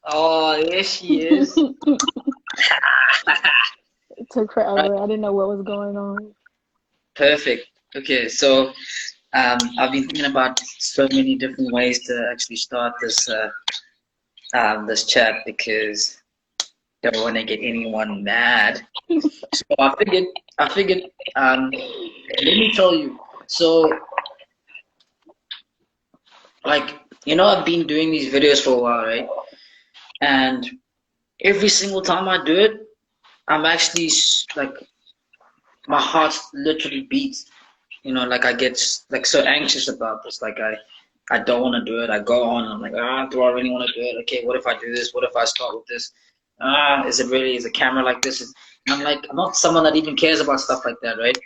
Oh, there she is. It took Right, forever. I didn't know what was going on. perfect. Okay, so I've been thinking about so many different ways to actually start this chat because don't want to get anyone mad. So I figured, um, let me tell you. So, like, I've been doing these videos for a while, right? And every single time I do it, I'm actually like, my heart literally beats. Like I get like so anxious about this. Like I don't want to do it. I go on. I'm like, do I really want to do it? Okay, what if I do this? What if I start with this? Is a camera like this? And I'm like, I'm not someone that even cares about stuff like that, right?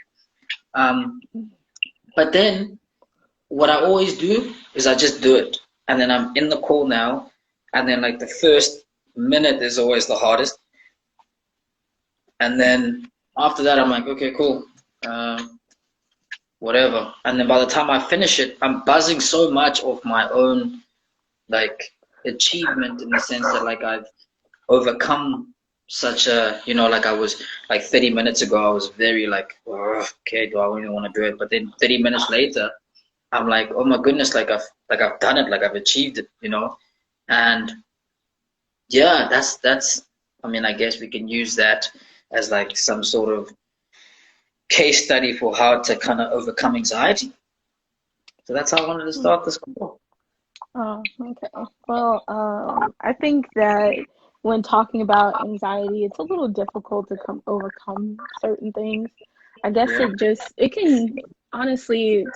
Um, but then what I always do is I just do it, and then I'm in the call now, and then like the first minute is always the hardest, and then after that I'm like, okay, cool. Whatever. And then by the time I finish it, I'm buzzing so much off my own like achievement in the sense that like I've overcome such a like I was like 30 minutes ago I was very like, "Ugh, okay, do I really want to do it?" But then 30 minutes later, I'm like, oh my goodness, like I've done it, like I've achieved it, and yeah, that's I mean, I guess we can use that as like some sort of case study for how to kind of overcome anxiety. So that's how I wanted to start this call. Oh, okay. Well, I think that when talking about anxiety, it's a little difficult to come overcome certain things. I guess Yeah. it can honestly,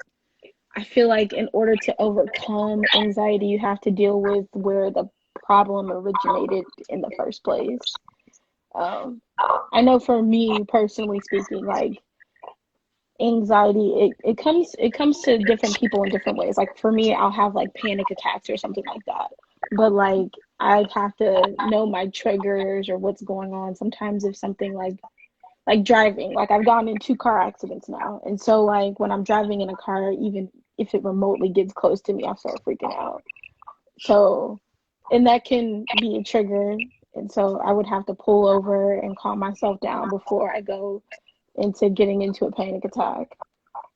I feel like in order to overcome anxiety, you have to deal with where the problem originated in the first place. Um, I know for me personally speaking, like anxiety, it comes to different people in different ways. Like for me, I'll have like panic attacks or something like that. But like I'd have to know my triggers or what's going on. Sometimes if something like driving, like I've gotten in two car accidents now. And so like when I'm driving in a car, even if it remotely gets close to me, I start freaking out. So and that can be a trigger. And so I would have to pull over and calm myself down before I go into getting into a panic attack.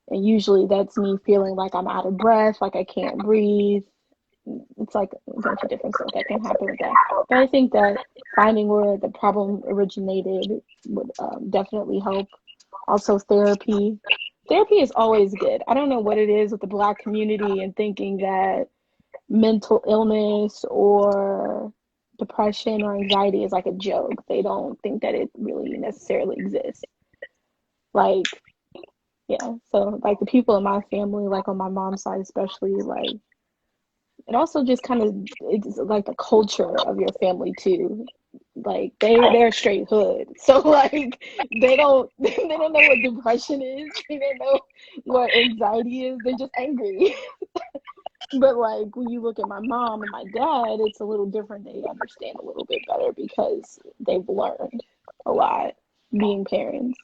And usually that's me feeling like I'm out of breath, like I can't breathe. It's like a bunch of different stuff that can happen with that. But I think that finding where the problem originated would definitely help. Also, therapy. Therapy is always good. I don't know what it is with the Black community and thinking that mental illness or depression or anxiety is like a joke. They don't think that it really necessarily exists. Like, yeah, so like the people in my family, like on my mom's side especially, like it also just kind of it's like the culture of your family too. Like they're straight hood, so like they don't know what depression is. They don't know what anxiety is. They're just angry. But like when you look at my mom and my dad, it's a little different. They understand a little bit better because they've learned a lot being parents.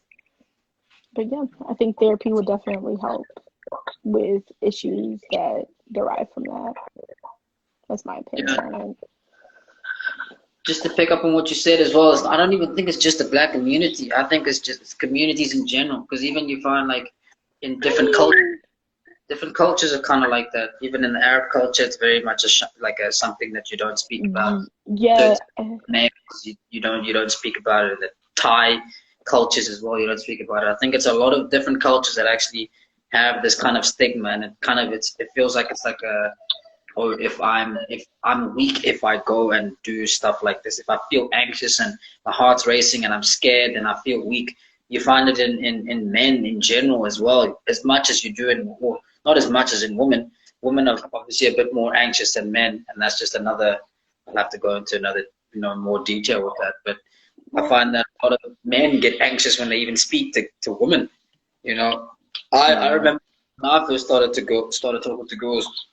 But yeah, I think therapy would definitely help with issues that derive from that. That's my Yeah. opinion on it. Just to pick up on what you said as well, I don't even think it's just the black community. I think it's communities in general. Because even you find like in I mean, different cultures are kind of like that. Even in the Arab culture, it's very much like something that you don't speak about. yeah, Certain names you don't speak about it. The Thai cultures as well, you don't speak about it. I think it's a lot of different cultures that actually have this kind of stigma, and it feels like it's like a or if I'm weak if I go and do stuff like this. If I feel anxious and my heart's racing and I'm scared and I feel weak, you find it in men in general as well, as much as you do in or not as much as in women. Women are obviously a bit more anxious than men, and that's just another. I'll have to go into another more detail with that. But I well, find that a lot of men get anxious when they even speak to women. You know, I yeah. remember when I first started talking to girls,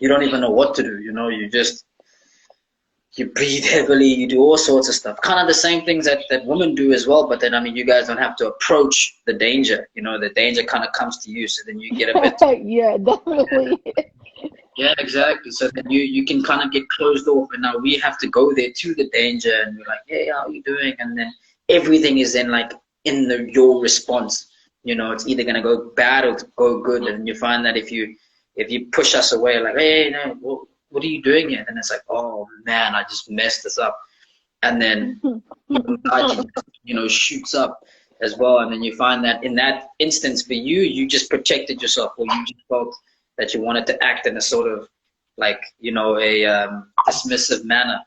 you don't even know what to do. You breathe heavily, you do all sorts of stuff. Kind of the same things that women do as well, but then I mean you guys don't have to approach the danger. The danger kind of comes to you, so then you get a bit Yeah, definitely. Yeah, exactly. So then you can kind of get closed off, and now we have to go there to the danger, and we're like, hey, how are you doing? And then everything is then like in your response. It's either gonna go bad or go good, and you find that if you push us away, like, hey, no, what are you doing here? And it's like, oh man, I just messed this up, and then anxiety, shoots up as well, and then you find that in that instance for you, you just protected yourself, or you just felt that you wanted to act in a sort of like a dismissive manner,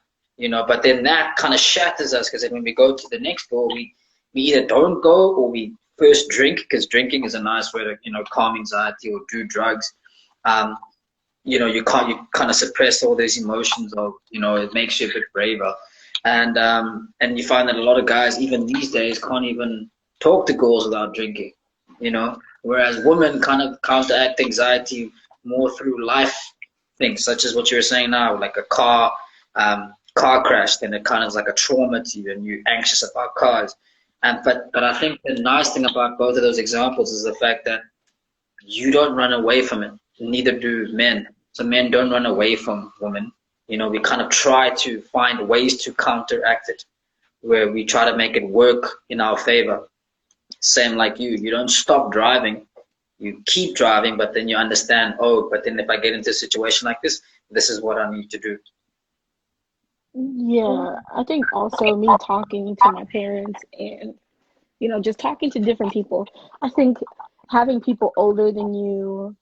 but then that kind of shatters us, because then when we go to the next door, we either don't go, or we first drink, because drinking is a nice way to calm anxiety, or do drugs. um, you kind of suppress all those emotions, of it makes you a bit braver, and you find that a lot of guys even these days can't even talk to girls without drinking, whereas women kind of counteract anxiety more through life things, such as what you were saying now, like a car crash, then it kind of is like a trauma to you, and you're anxious about cars. But I think the nice thing about both of those examples is the fact that you don't run away from it. Neither do men. So men don't run away from women. We kind of try to find ways to counteract it, where we try to make it work in our favor. Same like you. You don't stop driving. You keep driving, but then you understand, oh, but then if I get into a situation like this is what I need to do. Yeah, I think also me talking to my parents and, just talking to different people. I think having people older than you,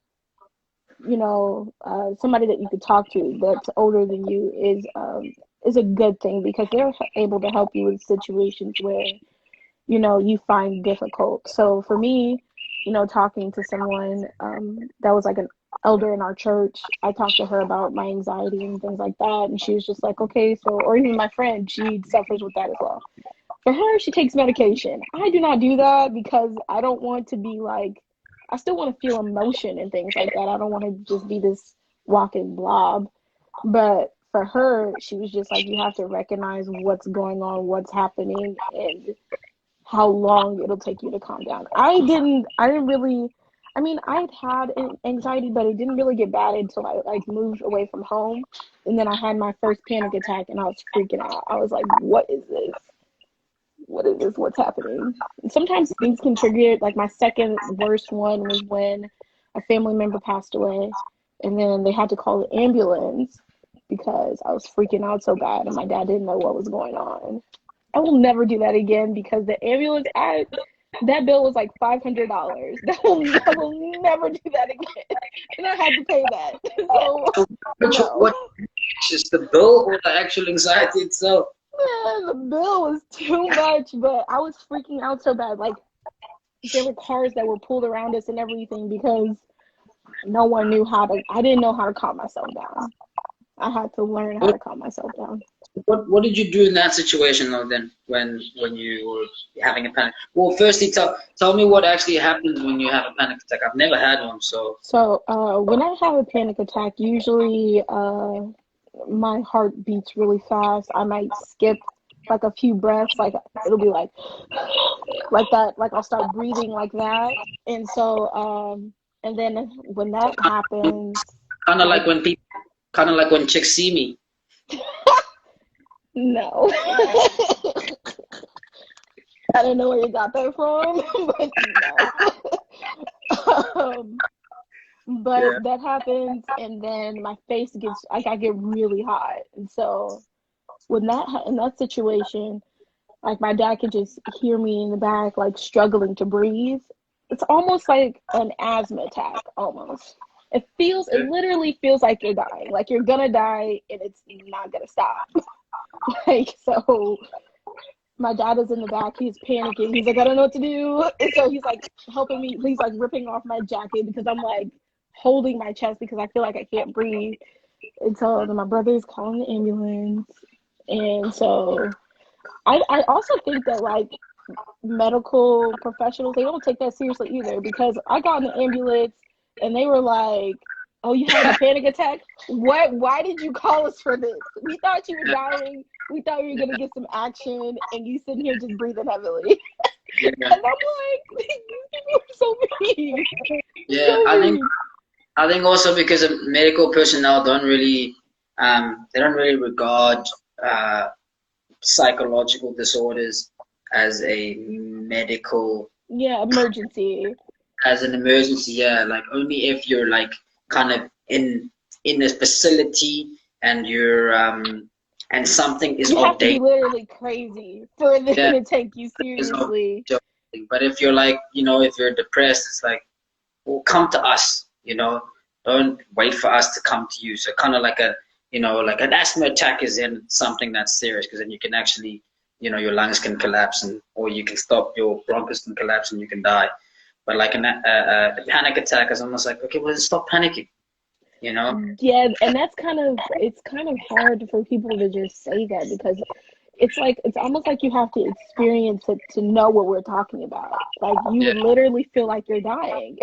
somebody that you could talk to that's older than you is a good thing, because they're able to help you with situations where you find difficult. So for me, talking to someone that was like an elder in our church, I talked to her about my anxiety and things like that, and she was just like, okay, so, or even my friend, she suffers with that as well. For her, she takes medication. I do not do that, because I don't want to be like, I still want to feel emotion and things like that. I don't want to just be this walking blob. But for her, she was just like, you have to recognize what's going on, what's happening, and how long it'll take you to calm down. I didn't really, I mean, I'd had anxiety, but it didn't really get bad until I like moved away from home. And then I had my first panic attack, and I was freaking out. I was like, what is this? What is this? What's happening? And sometimes things can trigger it. Like my second worst one was when a family member passed away, and then they had to call the ambulance because I was freaking out so bad, and my dad didn't know what was going on. I will never do that again, because the ambulance, that bill was like $500. I will never do that again, and I had to pay that. So no. What is the bill, or the actual anxiety itself? Man, the bill was too much, but I was freaking out so bad. Like, there were cars that were pulled around us and everything, because no one knew I didn't know how to calm myself down. I had to learn how to calm myself down. What did you do in that situation though, then, when you were having a panic? Well, firstly, tell me what actually happens when you have a panic attack. I've never had one, so. So when I have a panic attack, usually my heart beats really fast. I might skip like a few breaths, like it'll be like that, like I'll start breathing like that. And so and then when that happens, Kind of like when chicks see me. no. I don't know where you got that from, but no. But Yeah. that happens, and then my face gets, like, I get really hot. And so when in that situation, like my dad can just hear me in the back, like struggling to breathe. It's almost like an asthma attack, almost. It literally feels like you're dying, like you're gonna die, and it's not gonna stop. Like, so my dad is in the back, he's panicking, he's like, I don't know what to do. And so he's like helping me, he's like ripping off my jacket, because I'm like holding my chest because I feel like I can't breathe. And so then my brother is calling the ambulance. And so I also think that like medical professionals, they don't take that seriously either, because I got in the ambulance and they were like, oh, you had a panic attack? What? Why did you call us for this? We thought you were dying. We thought you were going to get some action, and you sitting here just breathing heavily. Yeah. And I'm like, these people are so mean. Yeah, So I think mean. I think also because medical personnel they don't really regard uh, psychological disorders as a medical Yeah, emergency. as an emergency. Yeah, like only if you're like kind of in a facility and you're and something is You of have to be danger. literally crazy for them Yeah, to take you is of seriously. danger. But if you're like, if you're depressed, it's like, well, come to us. Don't wait for us to come to you. So kind of like like an asthma attack is in something that's serious because then you can actually, your lungs can collapse or you can stop your bronchus can collapse and you can die. But like a panic attack is almost like, okay, well, then stop panicking, you know? Yeah, and it's kind of hard for people to just say that because it's almost like you have to experience it to know what we're talking about. Like you Yeah, would literally feel like you're dying.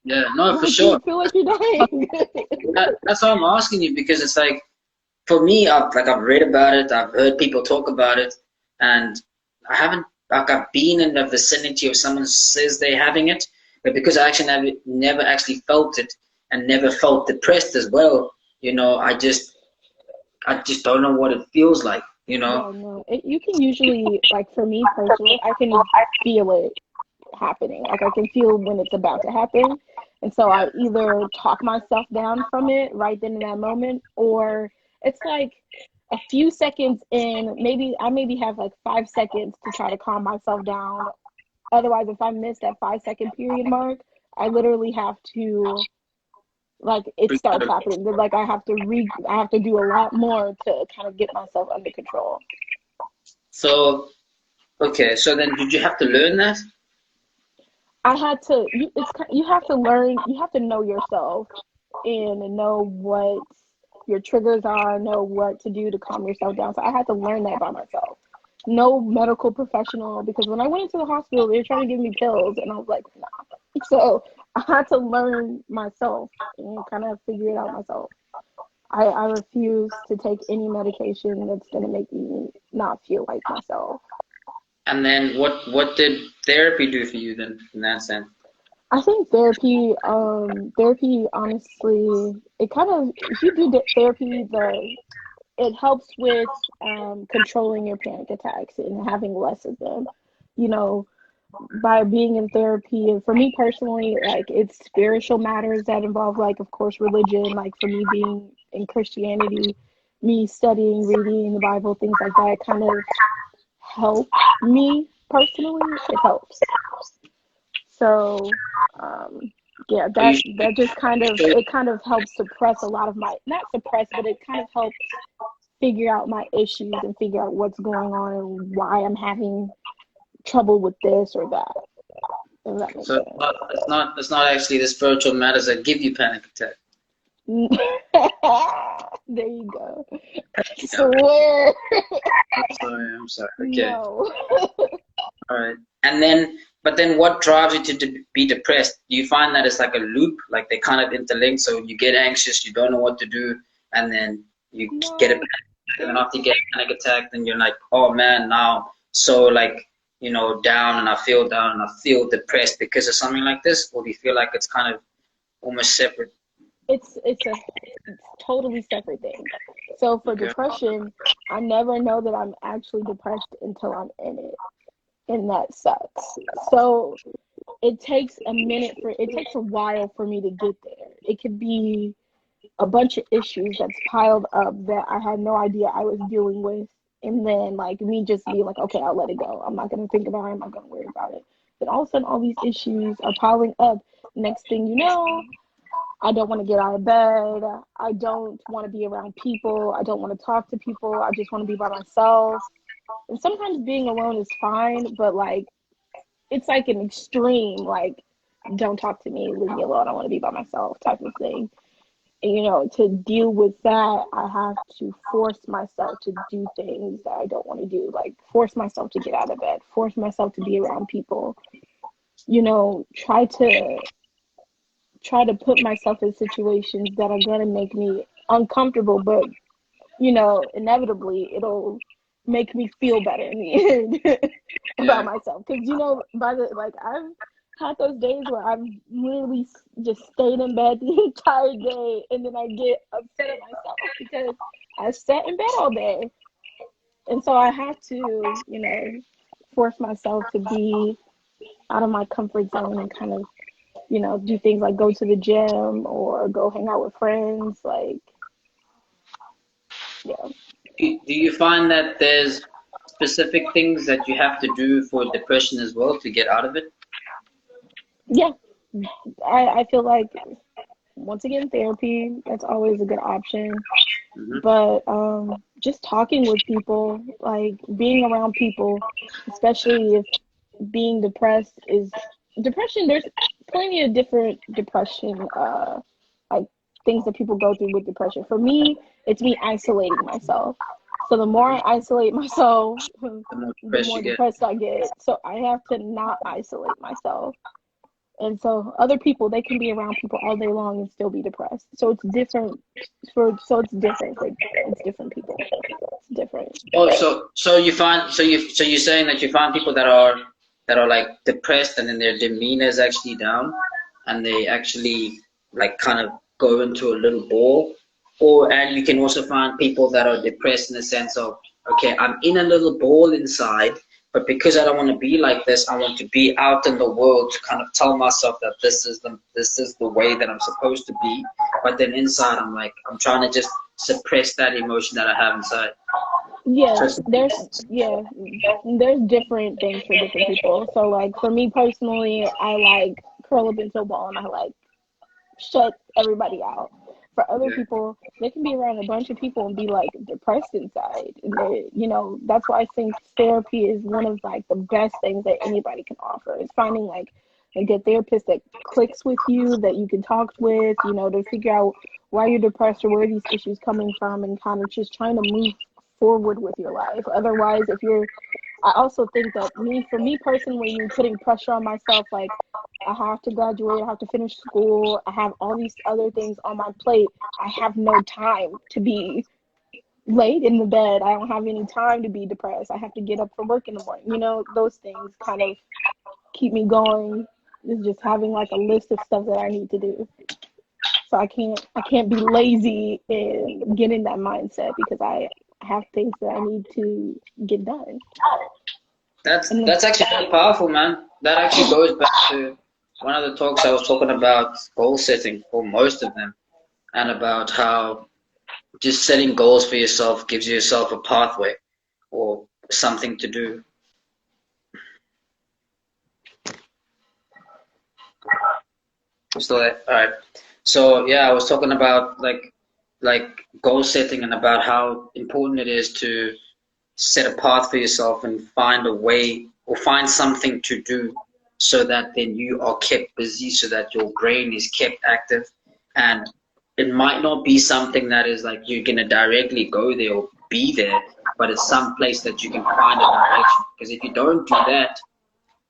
yeah, no, for Like you sure. would feel like you're dying. That's why I'm asking you because it's like, for me, I've read about it, I've heard people talk about it, and I haven't like I've been in the vicinity of someone who says they're having it, but because I actually never actually felt it and never felt depressed as well, I just don't know what it feels like, Yeah, no. You can usually, like for me personally, I can feel it happening. Like I can feel when it's about to happen. And so I Yeah. either talk myself down from it right then in that moment, or it's like a few seconds in, maybe have like 5 seconds to try to calm myself down. Otherwise, if I miss that 5 second period mark, I literally have to like it starts happening. Like I have to do a lot more to kind of get myself under control. So, okay, so then did you have to learn that? I had to you have to learn, you have to know yourself and know what your triggers are, know what to do to calm yourself down. So I had to learn that by myself. No medical professional, because when I went into the hospital, they were trying to give me pills, and I was like, nah. So I had to learn myself and kind of figure it out myself. I refuse to take any medication that's going to make me not feel like myself. And then what did therapy do for you then in that sense? I think therapy, honestly, it kind of, if you do therapy, it helps with controlling your panic attacks and having less of them. You know, by being in therapy, and for me personally, like it's spiritual matters that involve, like, of course, religion. Like for me, being in Christianity, me studying, reading the Bible, things like that, kind of help me personally. It helps. So, yeah, Are you that just kind of sure? it kind of helps suppress a lot of my, not suppress, but it kind of helps figure out my issues and figure out what's going on and why I'm having trouble with this or that. If that makes So it's not actually the spiritual matters that give you panic attack. sense. There you go. I Yeah, swear. I'm sorry. Okay. No. All right. But then what drives you to be depressed? Do you find that it's like a loop, like they kind of interlink? So you get anxious, you don't know what to do, and then you get a No. panic attack, and then There's after you get a panic attack, then you're like, oh man, now so like, down and I feel depressed because of something like this, or do you feel like it's kind of almost separate? it's totally separate thing. So for Okay. depression, I never know that I'm actually depressed until I'm in it. And that sucks. So it takes a while for me to get there. It could be a bunch of issues that's piled up that I had no idea I was dealing with. And then like me just being like, okay, I'll let it go. I'm not gonna think about it, I'm not gonna worry about it. Then all of a sudden all these issues are piling up. Next thing you know, I don't want to get out of bed. I don't want to be around people. I don't want to talk to people. I just want to be by myself. And sometimes being alone is fine, but like it's like an extreme, like, don't talk to me, leave me alone, I want to be by myself type of thing. And, to deal with that, I have to force myself to do things that I don't want to do, like force myself to get out of bed, force myself to be around people, try to put myself in situations that are going to make me uncomfortable, but inevitably it'll make me feel better in the end about Yeah. myself. Because by the like had those days where I've literally just stayed in bed the entire day, and then I get upset at myself because I sat in bed all day. And so I have to, you know, force myself to be out of my comfort zone and kind of, you know, do things like go to the gym or go hang out with friends. Like, yeah. Do you find that there's specific things that you have to do for depression as well to get out of it? Yeah. I feel like, once again, therapy, that's always a good option. Hmm. But just talking with people, like being around people, especially if being depressed is depression, there's plenty of different depression like things that people go through with depression. For me, it's me isolating myself. So the more I isolate myself, The more the depressed more you get. depressed I get. So I have to not isolate myself. And so other people, they can be around people all day long and still be depressed. So it's different it's different for it's different people. It's different. Oh, so you find so you're saying that you find people that are like depressed and then their demeanor is actually down and they actually like kind of go into a little ball, or and you can also find people that are depressed in the sense of, okay, I'm in a little ball inside, but because I don't want to be like this, I want to be out in the world to kind of tell myself that this is the way that I'm supposed to be, but then inside I'm like I'm trying to just suppress that emotion that I have inside. Yeah, Just there's different things for different people. So like for me personally, I like curl up into a ball and I like shut everybody out. For other yeah. people, they can be around a bunch of people and be like depressed inside. And they, you know, that's why I think therapy is one of like the best things that anybody can offer. Is finding like a good therapist that clicks with you, that you can talk with, you know, to figure out why you're depressed or where these issues coming from, and kind of just trying to move forward with your life. Otherwise, if you're I also think that for me personally, me putting pressure on myself, like I have to graduate, I have to finish school, I have all these other things on my plate. I have no time to be laid in the bed. I don't have any time to be depressed. I have to get up for work in the morning. You know, those things kind of keep me going. Is just having like a list of stuff that I need to do. So I can't be lazy and get in that mindset because I have things that I need to get done. And then, That's actually very powerful, man. That actually goes back to one of the talks I was talking about goal setting for most of them, and about how just setting goals for yourself gives yourself a pathway or something to do. Still there? All right. So yeah, I was talking about like goal setting and about how important it is to set a path for yourself and find a way or find something to do so that then you are kept busy, so that your brain is kept active. And it might not be something that is like you're going to directly go there or be there, but it's some place that you can find a direction. Because if you don't do that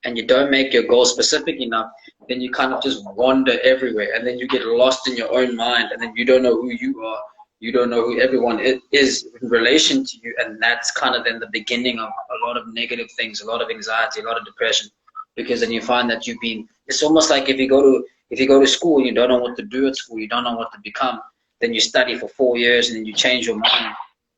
and you don't make your goal specific enough, then you kind of just wander everywhere and then you get lost in your own mind and then you don't know who you are. You don't know who everyone is in relation to you, and that's kind of then the beginning of a lot of negative things, a lot of anxiety, a lot of depression, because then you find that you've been. It's almost like if you go to school and you don't know what to do at school, you don't know what to become, then you study for 4 years and then you change your mind,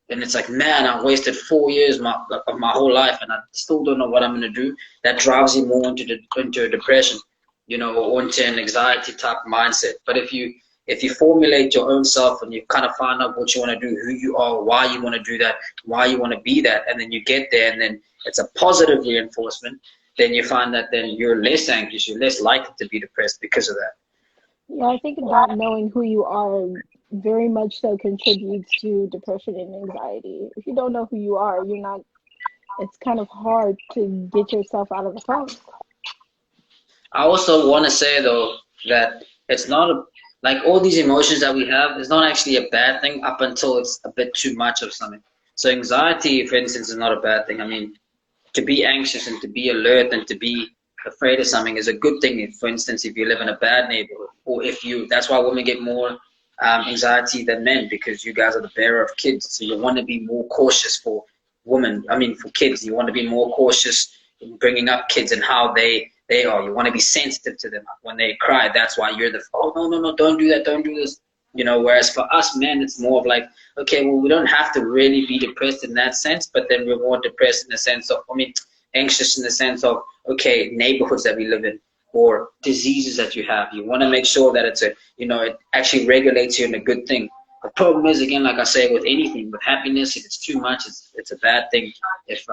and it's like, man, I wasted 4 years of my whole life and I still don't know what I'm gonna do. That drives you more into a depression, you know, or into an anxiety type mindset. But if you formulate your own self and you kind of find out what you want to do, who you are, why you want to do that, why you want to be that, and then you get there and then it's a positive reinforcement, then you find that then you're less anxious, you're less likely to be depressed because of that. yeah, I think not knowing who you are very much so contributes to depression and anxiety. If you don't know who you are, you're not, it's kind of hard to get yourself out of the funk. I also want to say though that it's not like all these emotions that we have is not actually a bad thing up until it's a bit too much of something. So anxiety, for instance, is not a bad thing. I mean, to be anxious and to be alert and to be afraid of something is a good thing. If, for instance, if you live in a bad neighborhood, or if you, that's why women get more anxiety than men, because you guys are the bearer of kids. So you want to be more cautious for women. I mean, for kids, you want to be more cautious in bringing up kids and how they they are. You want to be sensitive to them. When they cry, that's why you're the, oh, no, no, no, don't do that, don't do this. You know, whereas for us men, it's more of like, okay, well, we don't have to really be depressed in that sense, but then we're more depressed in the sense of, I mean, anxious in the sense of, okay, neighborhoods that we live in or diseases that you have. You want to make sure that it's a, you know, it actually regulates you in a good thing. The problem is, again, like I say, with anything, with happiness, if it's too much, it's a bad thing. If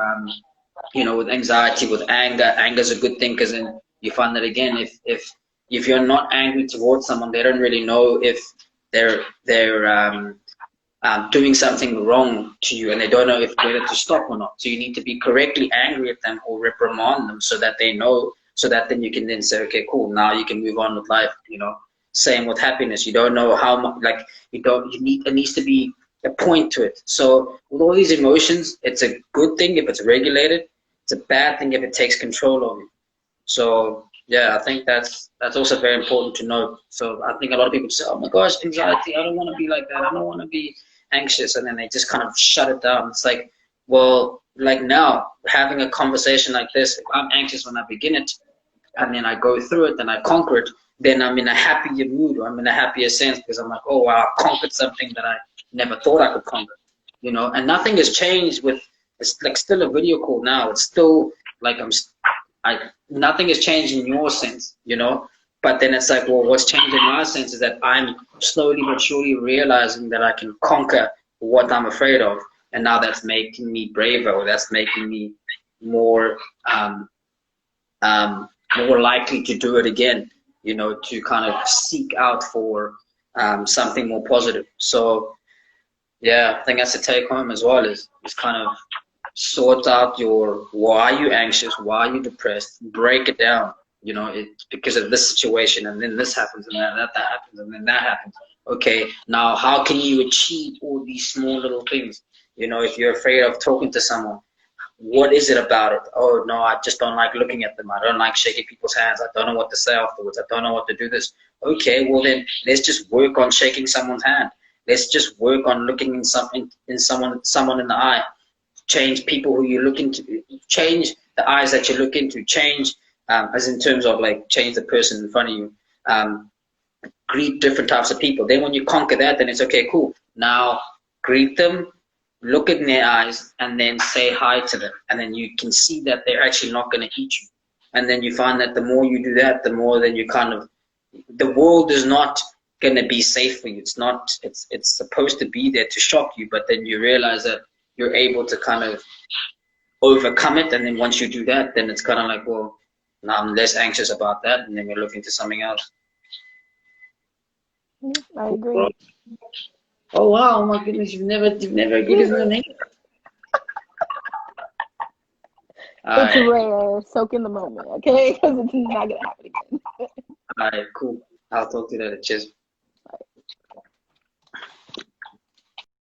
you know, with anxiety, with anger is a good thing, because then you find that again, if you're not angry towards someone, they don't really know if they're doing something wrong to you, and they don't know if whether to stop or not. So you need to be correctly angry at them or reprimand them so that they know, so that then you can then say, okay, cool, now you can move on with life. You know, same with happiness. You don't know how much, like, it needs to be a point to it. So with all these emotions, it's a good thing if it's regulated. It's a bad thing if it takes control of you. So yeah, I think that's also very important to know. So I think a lot of people say, oh my gosh, anxiety, I don't want to be like that, I don't want to be anxious, and then they just kind of shut it down. It's like, well, like now, having a conversation like this, if I'm anxious when I begin it, and then I go through it and I conquer it, then I'm in a happier mood, or I'm in a happier sense, because I'm like, oh wow, I conquered something that I never thought I could conquer. You know, and nothing has changed with, it's like still a video call now. It's still like nothing has changed in your sense, you know. But then it's like, well, what's changed in my sense is that I'm slowly but surely realizing that I can conquer what I'm afraid of, and now that's making me braver, or that's making me more more likely to do it again, you know, to kind of seek out for something more positive. So yeah, I think that's the take home as well, is kind of sort out your, why are you anxious, why are you depressed, break it down. You know, it's because of this situation, and then this happens, and that happens, and then that happens. Okay, now how can you achieve all these small little things? You know, if you're afraid of talking to someone, what is it about it? Oh no, I just don't like looking at them. I don't like shaking people's hands. I don't know what to say afterwards. I don't know what to do this. Okay, well then let's just work on shaking someone's hand. Let's just work on looking in someone in the eye. Change people who you look into. Change the eyes that you look into. Change, as in terms of like, change the person in front of you. Greet different types of people. Then when you conquer that, then it's okay, cool. Now greet them, look in their eyes, and then say hi to them. And then you can see that they're actually not going to eat you. And then you find that the more you do that, the more then you kind of, the world is not going to be safe for you. It's not, it's supposed to be there to shock you, but then you realize that you're able to kind of overcome it. And then once you do that, then it's kind of like, well, now I'm less anxious about that. And then you're looking to something else. I agree. Oh wow! Oh my goodness! You've never given me a name. It's rare. Soak in the moment, okay? Because it's not gonna happen again. All right, cool. I'll talk to you later. Cheers.